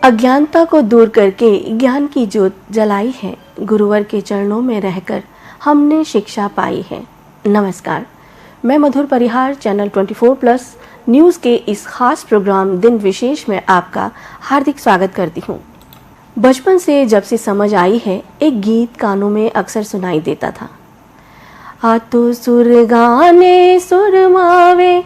अज्ञानता को दूर करके ज्ञान की ज्योत जलाई है। गुरुवर के चरणों में रहकर हमने शिक्षा पाई है। नमस्कार, मैं मधुर परिहार चैनल 24+ न्यूज़ के इस खास प्रोग्राम दिन विशेष में आपका हार्दिक स्वागत करती हूँ। बचपन से जब से समझ आई है, एक गीत कानों में अक्सर सुनाई देता था। आ तो सुर गाने सुर मावे,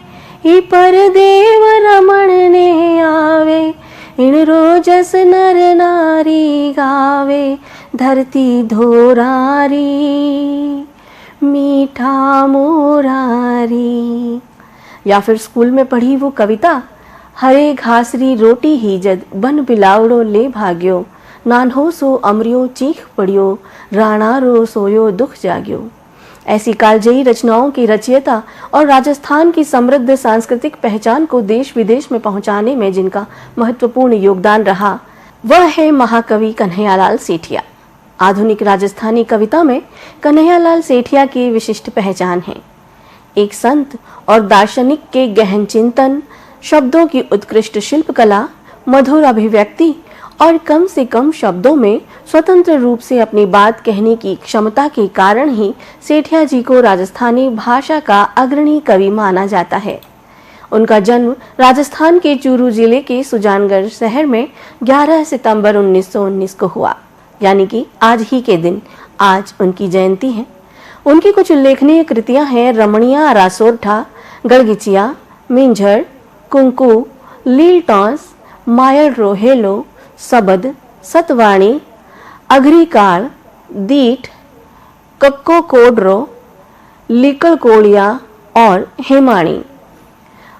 ही पर देव रमण ने आवे, इन रोजस नर नारी गावे, धरती धोरारी मीठा मोरारी। या फिर स्कूल में पढ़ी वो कविता, हरे घासरी रोटी ही जद बन बिलावड़ो ले भाग्यो, नान्हो सो अमरियो चीख पड़ियो, राणा रो सोयो दुख जाग्यो। ऐसी कालजयी रचनाओं की रचयिता और राजस्थान की समृद्ध सांस्कृतिक पहचान को देश विदेश में पहुंचाने में जिनका महत्वपूर्ण योगदान रहा, वह है महाकवि कन्हैयालाल सेठिया। आधुनिक राजस्थानी कविता में कन्हैयालाल सेठिया की विशिष्ट पहचान है। एक संत और दार्शनिक के गहन चिंतन, शब्दों की उत्कृष्ट शिल्पकला, मधुर अभिव्यक्ति और कम से कम शब्दों में स्वतंत्र रूप से अपनी बात कहने की क्षमता के कारण ही सेठिया जी को राजस्थानी भाषा का अग्रणी कवि माना जाता है। उनका जन्म राजस्थान के चूरू जिले के सुजानगढ़ शहर में 11 सितंबर 1919 को हुआ, यानी कि आज ही के दिन आज उनकी जयंती है। उनकी कुछ उल्लेखनीय कृतियां हैं रमणिया रासोरठा, गड़गिचिया, मिंझर, कुंकू, लील टॉस, मायल रोहेलो, सबद, सतवाणी, अघरीकाल, दीठ, कक्को कोडरो, लिकल कोड़िया और हेमाणी।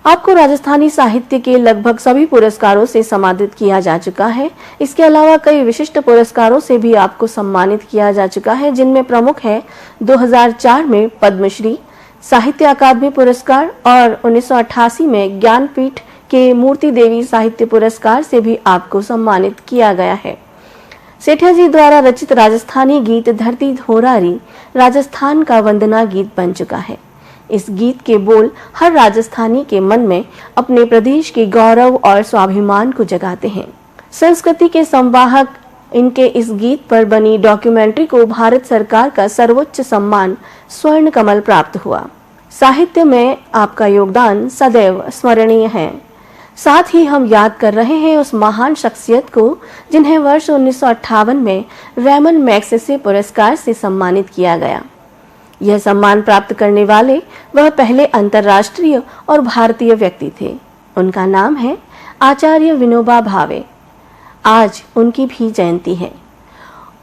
आपको राजस्थानी साहित्य के लगभग सभी पुरस्कारों से सम्मानित किया जा चुका है। इसके अलावा कई विशिष्ट पुरस्कारों से भी आपको सम्मानित किया जा चुका है, जिनमें प्रमुख है 2004 में पद्मश्री, साहित्य अकादमी पुरस्कार और 1988 में ज्ञानपीठ के मूर्ति देवी साहित्य पुरस्कार से भी आपको सम्मानित किया गया है। सेठिया जी द्वारा रचित राजस्थानी गीत धरती धोरारी राजस्थान का वंदना गीत बन चुका है। इस गीत के बोल हर राजस्थानी के मन में अपने प्रदेश के गौरव और स्वाभिमान को जगाते हैं। संस्कृति के संवाहक इनके इस गीत पर बनी डॉक्यूमेंट्री को भारत सरकार का सर्वोच्च सम्मान स्वर्ण कमल प्राप्त हुआ। साहित्य में आपका योगदान सदैव स्मरणीय है। साथ ही हम याद कर रहे हैं उस महान शख्सियत को जिन्हें वर्ष 1958 में रेमन मैग्सेसे पुरस्कार से सम्मानित किया गया। यह सम्मान प्राप्त करने वाले वह पहले अंतर्राष्ट्रीय और भारतीय व्यक्ति थे। उनका नाम है आचार्य विनोबा भावे। आज उनकी भी जयंती है।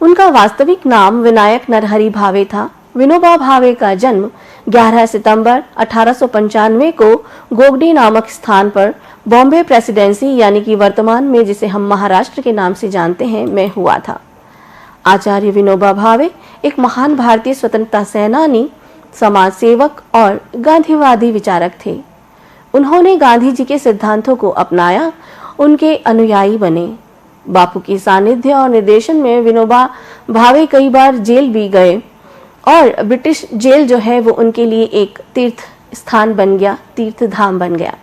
उनका वास्तविक नाम विनायक नरहरि भावे था। विनोबा भावे का जन्म 11 सितंबर 1895 को गोगडी नामक स्थान पर बॉम्बे प्रेसिडेंसी, यानी कि वर्तमान में जिसे हम महाराष्ट्र के नाम से जानते हैं, में हुआ था। आचार्य विनोबा भावे एक महान भारतीय स्वतंत्रता सेनानी, समाज सेवक और गांधीवादी विचारक थे। उन्होंने गांधी जी के सिद्धांतों को अपनाया, उनके अनुयायी बने। बापू के सानिध्य और निर्देशन में विनोबा भावे कई बार जेल भी गए और ब्रिटिश जेल जो है वो उनके लिए एक तीर्थ स्थान बन गया, तीर्थ धाम बन गया।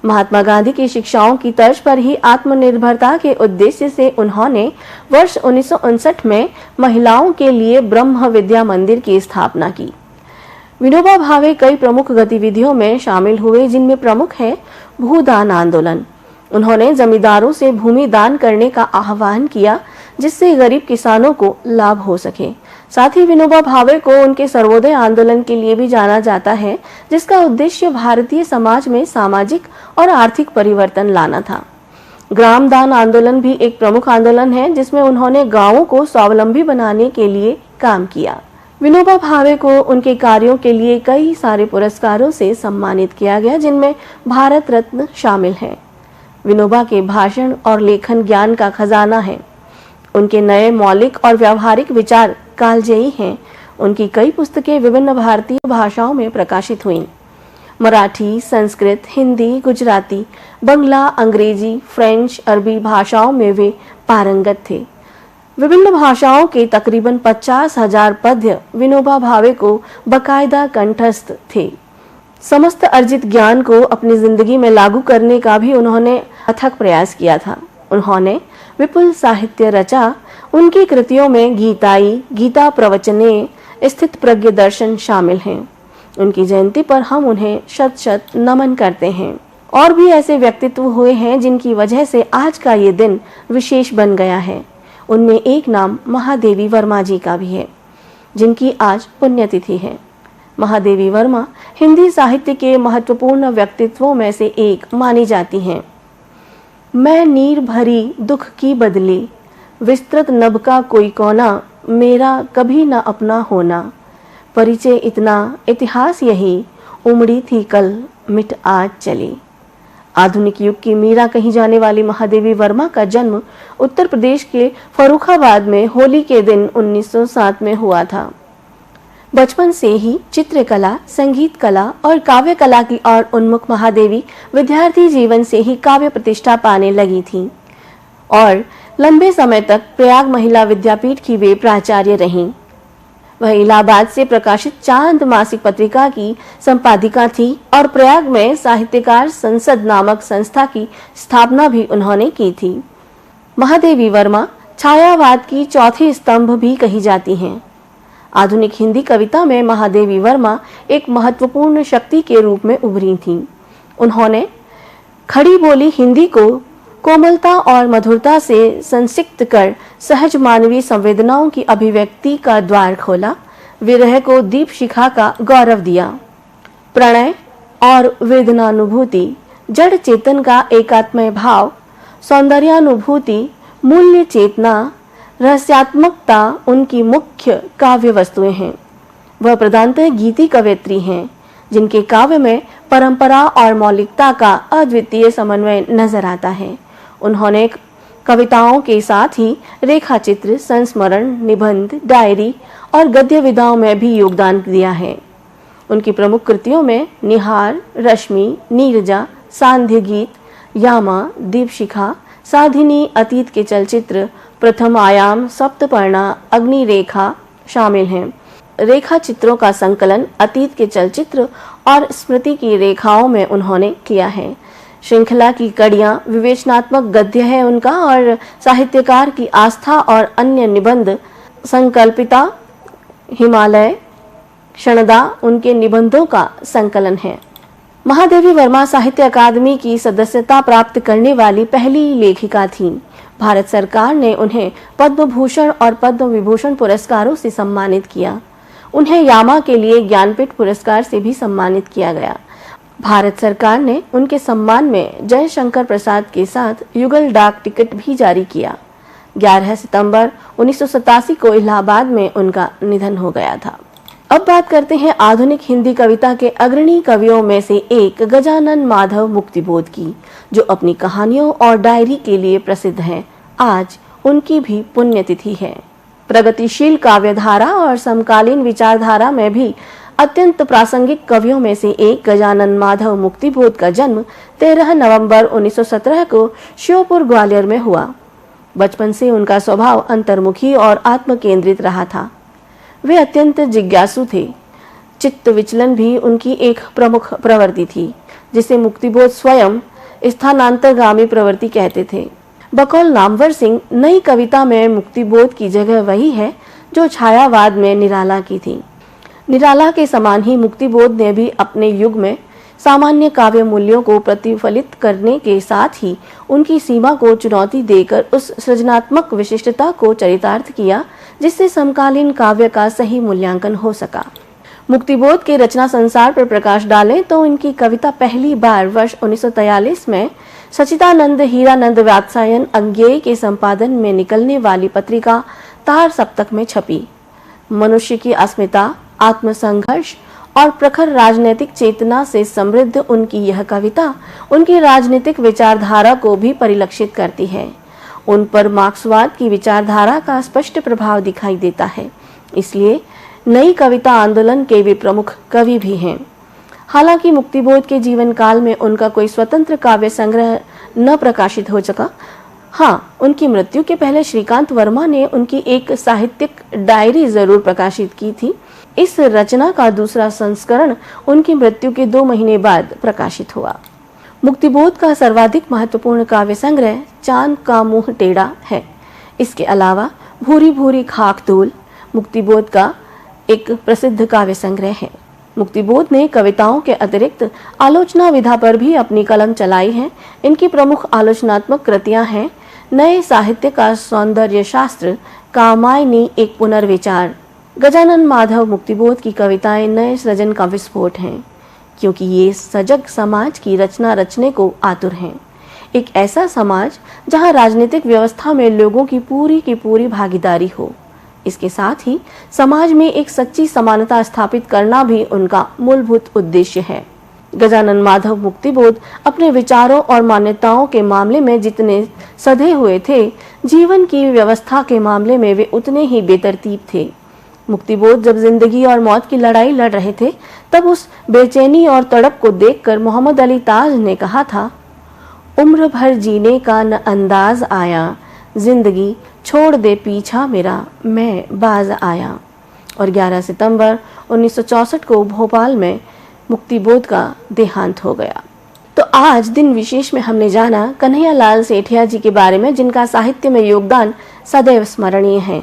महात्मा गांधी की शिक्षाओं की तर्ज पर ही आत्मनिर्भरता के उद्देश्य से उन्होंने वर्ष 1959 में महिलाओं के लिए ब्रह्म विद्या मंदिर की स्थापना की। विनोबा भावे कई प्रमुख गतिविधियों में शामिल हुए, जिनमें प्रमुख है भूदान आंदोलन। उन्होंने जमींदारों से भूमि दान करने का आह्वान किया, जिससे गरीब किसानों को लाभ हो सके। साथ ही विनोबा भावे को उनके सर्वोदय आंदोलन के लिए भी जाना जाता है, जिसका उद्देश्य भारतीय समाज में सामाजिक और आर्थिक परिवर्तन लाना था। ग्राम दान आंदोलन भी एक प्रमुख आंदोलन है, जिसमें उन्होंने गांवों को स्वावलंबी बनाने के लिए काम किया। विनोबा भावे को उनके कार्यों के लिए कई सारे पुरस्कारों से सम्मानित किया गया, जिनमें भारत रत्न शामिल है। विनोबा के भाषण और लेखन ज्ञान का खजाना है। उनके नए मौलिक और व्यावहारिक विचार कालजयी हैं। उनकी कई पुस्तकें विभिन्न भारतीय भाषाओं में प्रकाशित हुईं। मराठी, संस्कृत, हिंदी, गुजराती, बंगला, अंग्रेजी, फ्रेंच, अरबी भाषाओं में वे पारंगत थे। विभिन्न भाषाओं के तकरीबन 50,000 पद्य विनोबा भावे को बाकायदा कंठस्थ थे। समस्त अर्जित ज्ञान को अपनी जिंदगी में लागू करने का भी उन्होंने अथक प्रयास किया था। उन्होंने विपुल साहित्य रचा। उनकी कृतियों में गीताई, गीता प्रवचने, स्थित प्रज्ञ दर्शन शामिल हैं। उनकी जयंती पर हम उन्हें शत शत नमन करते हैं। और भी ऐसे व्यक्तित्व हुए हैं जिनकी वजह से आज का ये दिन विशेष बन गया है। उनमें एक नाम महादेवी वर्मा जी का भी है, जिनकी आज पुण्यतिथि है। महादेवी वर्मा हिंदी साहित्य के महत्वपूर्ण व्यक्तित्वों में से एक मानी जाती हैं। मैं नीर भरी दुख की बदली, विस्तृत नभ का कोई कोना, मेरा कभी न अपना होना। परिचय इतना, इतिहास यही, उमड़ी थी कल, मिट आज चली। आधुनिक युग की मीरा कही जाने वाली महादेवी वर्मा का जन्म उत्तर प्रदेश के फर्रुखाबाद में होली के दिन 1907 में हुआ था। बचपन से ही चित्रकला, संगीत कला और काव्य कला की ओर उन्मुख महादेवी विद्यार्थी जीवन से ही काव्य प्रतिष्ठा पाने लगी थीं और लंबे समय तक प्रयाग महिला विद्यापीठ की वे प्राचार्य रहीं। वह इलाहाबाद से प्रकाशित चांद मासिक पत्रिका की संपादिका थी और प्रयाग में साहित्यकार संसद नामक संस्था की स्थापना भी उन्होंने की थी। महादेवी वर्मा छायावाद की चौथी स्तंभ भी कही जाती हैं। आधुनिक हिंदी कविता में महादेवी वर्मा एक महत्वपूर्ण शक्ति के रूप में उभरी थीं। उन्होंने खड़ी बोली हिंदी को कोमलता और मधुरता से संसिक्त कर सहज मानवीय संवेदनाओं की अभिव्यक्ति का द्वार खोला, विरह को दीप शिखा का गौरव दिया। प्रणय और वेदनानुभूति, जड़ चेतन का एकात्मय भाव, सौंदर्यानुभूति, मूल्य चेतना, रहस्यात्मकता उनकी मुख्य काव्य वस्तुएं हैं। वह प्रधानतः गीति कवयित्री हैं, जिनके काव्य में परंपरा और मौलिकता का अद्वितीय समन्वय नजर आता है। उन्होंने कविताओं के साथ ही रेखा चित्र, संस्मरण, निबंध, डायरी और गद्य विधाओं में भी योगदान दिया है। उनकी प्रमुख कृतियों में निहार, रश्मि, नीरजा, सांध्य गीत, यामा, दीपशिखा, साधिनी, अतीत के चलचित्र, प्रथम आयाम, सप्तपर्णा, अग्नि रेखा शामिल हैं। रेखा चित्रों का संकलन अतीत के चलचित्र और स्मृति की रेखाओं में उन्होंने किया है। श्रृंखला की कड़ियां विवेचनात्मक गद्य है उनका और साहित्यकार की आस्था और अन्य निबंध संकल्पिता, हिमालय, क्षणदा उनके निबंधों का संकलन है। महादेवी वर्मा साहित्य अकादमी की सदस्यता प्राप्त करने वाली पहली लेखिका थीं। भारत सरकार ने उन्हें पद्म भूषण और पद्म विभूषण पुरस्कारों से सम्मानित किया। उन्हें यामा के लिए ज्ञानपीठ पुरस्कार से भी सम्मानित किया गया। भारत सरकार ने उनके सम्मान में जयशंकर प्रसाद के साथ युगल डाक टिकट भी जारी किया। 11 सितंबर 1987 को इलाहाबाद में उनका निधन हो गया था। अब बात करते हैं आधुनिक हिंदी कविता के अग्रणी कवियों में से एक गजानन माधव मुक्तिबोध की, जो अपनी कहानियों और डायरी के लिए प्रसिद्ध हैं। आज उनकी भी पुण्यतिथि है। प्रगतिशील काव्यधारा और समकालीन विचारधारा में भी अत्यंत प्रासंगिक कवियों में से एक गजानन माधव मुक्तिबोध का जन्म 13 नवंबर 1917 को श्योपुर ग्वालियर में हुआ। बचपन से उनका स्वभाव अंतर्मुखी और आत्मकेंद्रित रहा था। वे अत्यंत जिज्ञासु थे। चित्त विचलन भी उनकी एक प्रमुख प्रवृत्ति थी, जिसे मुक्तिबोध स्वयं स्थानांतरगामी प्रवृत्ति कहते थे। बकौल नामवर सिंह नई कविता में मुक्तिबोध की जगह वही है जो छायावाद में निराला की थी। निराला के समान ही मुक्तिबोध ने भी अपने युग में सामान्य काव्य मूल्यों को प्रतिफलित करने के साथ ही उनकी सीमा को चुनौती देकर उस सृजनात्मक विशिष्टता को चरितार्थ किया जिससे समकालीन काव्य का सही मूल्यांकन हो सका। मुक्तिबोध के रचना संसार पर प्रकाश डालें तो इनकी कविता पहली बार वर्ष 1943 में सचिदानंद हीरानंद वात्सायन अंग्येय के संपादन में निकलने वाली पत्रिका तार सप्तक में छपी। मनुष्य की अस्मिता, आत्मसंघर्ष और प्रखर राजनीतिक चेतना से समृद्ध उनकी यह कविता उनकी राजनीतिक विचारधारा को भी परिलक्षित करती है। उन पर मार्क्सवाद की विचारधारा का स्पष्ट प्रभाव दिखाई देता है। इसलिए नई कविता आंदोलन के वे प्रमुख कवि भी हैं। हालांकि मुक्तिबोध के जीवन काल में उनका कोई स्वतंत्र काव्य संग्रह न प्रकाशित हो सका। हाँ, उनकी मृत्यु के पहले श्रीकांत वर्मा ने उनकी एक साहित्यिक डायरी जरूर प्रकाशित की थी। इस रचना का दूसरा संस्करण उनकी मृत्यु के 2 महीने बाद प्रकाशित हुआ। मुक्तिबोध का सर्वाधिक महत्वपूर्ण काव्य संग्रह चांद का मुंह टेढ़ा है। इसके अलावा भूरी भूरी खाक धूल मुक्तिबोध का एक प्रसिद्ध काव्य संग्रह है। मुक्तिबोध ने कविताओं के अतिरिक्त आलोचना विधा पर भी अपनी कलम चलाई है। इनकी प्रमुख आलोचनात्मक कृतियां हैं नए साहित्य का सौंदर्य शास्त्र, कामायनी एक पुनर्विचार। गजानन माधव मुक्तिबोध की कविताएं नए सृजन का विस्फोट हैं, क्योंकि ये सजग समाज की रचना रचने को आतुर हैं। एक ऐसा समाज जहां राजनीतिक व्यवस्था में लोगों की पूरी भागीदारी हो। इसके साथ ही समाज में एक सच्ची समानता स्थापित करना भी उनका मूलभूत उद्देश्य है। गजानन माधव मुक्तिबोध अपने विचारों और मान्यताओं के मामले में जितने सधे हुए थे, जीवन की व्यवस्था के मामले में वे उतने ही बेतरतीब थे। मुक्तिबोध जब जिंदगी और मौत की लड़ाई लड़ रहे थे, तब उस बेचैनी और तड़प को देखकर मोहम्मद अली ताज ने कहा था, उम्र भर जीने का न अंदाज आया, जिंदगी छोड़ दे पीछा मेरा, मैं बाज आया। और 11 सितंबर 1964 को भोपाल में मुक्तिबोध का देहांत हो गया। तो आज दिन विशेष में हमने जाना कन्हैयालाल सेठिया जी के बारे में, जिनका साहित्य में योगदान सदैव स्मरणीय है।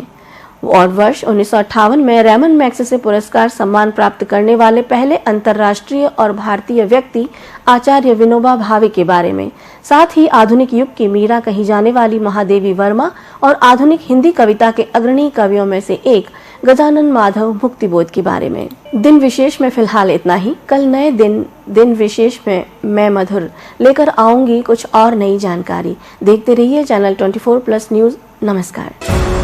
और वर्ष 1958 में रेमन मैग्सेसे पुरस्कार सम्मान प्राप्त करने वाले पहले अंतर्राष्ट्रीय और भारतीय व्यक्ति आचार्य विनोबा भावे के बारे में, साथ ही आधुनिक युग की मीरा कही जाने वाली महादेवी वर्मा और आधुनिक हिंदी कविता के अग्रणी कवियों में से एक गजानन माधव मुक्तिबोध के बारे में। दिन विशेष में फिलहाल इतना ही। कल नए दिन विशेष में मैं मधुर लेकर आऊंगी कुछ और नई जानकारी। देखते रहिए चैनल 24+ न्यूज। नमस्कार।